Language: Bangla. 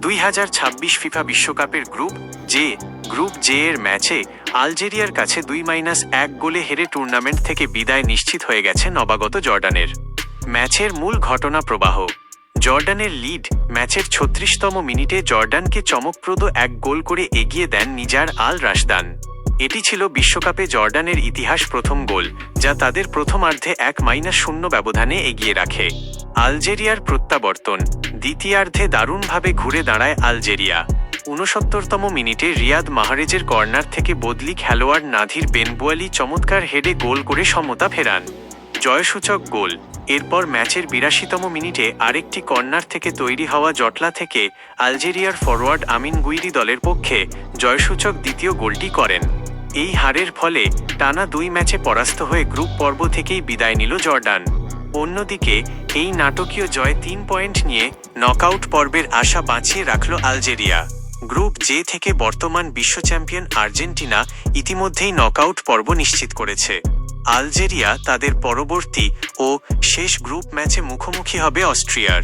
2026 ফিফা বিশ্বকাপের গ্রুপ জে এর ম্যাচে আলজেরিয়ার কাছে 2-1 গোলে হেরে টুর্নামেন্ট থেকে বিদায় নিশ্চিত হয়ে গেছে নবাগত জর্ডানের। ম্যাচের মূল ঘটনা প্রবাহ। জর্ডানের লিড। ম্যাচের 36তম মিনিটে জর্ডানকে চমকপ্রদ 1 গোল করে এগিয়ে দেন নিজার আল রাশদান। এটি ছিল বিশ্বকাপে জর্ডানের ইতিহাস প্রথম গোল, যা তাদের প্রথমার্ধে 1-0 ব্যবধানে এগিয়ে রাখে। আলজেরিয়ার প্রত্যাবর্তন। দ্বিতীয়ার্ধে দারুণভাবে ঘুরে দাঁড়ায় আলজেরিয়া। 69তম মিনিটে রিয়াদ মাহরেজের কর্নার থেকে বদলি খেলোয়াড় নাধির বেনবুয়ালি চমৎকার হেডে গোল করে সমতা ফেরান। জয়সূচক গোল। এরপর ম্যাচের 82তম মিনিটে আরেকটি কর্নার থেকে তৈরি হওয়া জটলা থেকে আলজেরিয়ার ফরোয়ার্ড আমিন গুইরি দলের পক্ষে জয়সূচক দ্বিতীয় গোলটি করেন। এই হারের ফলে টানা 2 ম্যাচে পরাস্ত হয়ে গ্রুপ পর্ব থেকেই বিদায় নিল জর্ডান। অন্যদিকে এই নাটকীয় জয় 3 পয়েন্ট নিয়ে নকআউট পর্বের আশা বাঁচিয়ে রাখল আলজেরিয়া। গ্রুপ জে থেকে বর্তমান বিশ্ব চ্যাম্পিয়ন আর্জেন্টিনা ইতিমধ্যেই নকআউট পর্ব নিশ্চিত করেছে। আলজেরিয়া তাদের পরবর্তী ও শেষ গ্রুপ ম্যাচে মুখোমুখি হবে অস্ট্রিয়ার।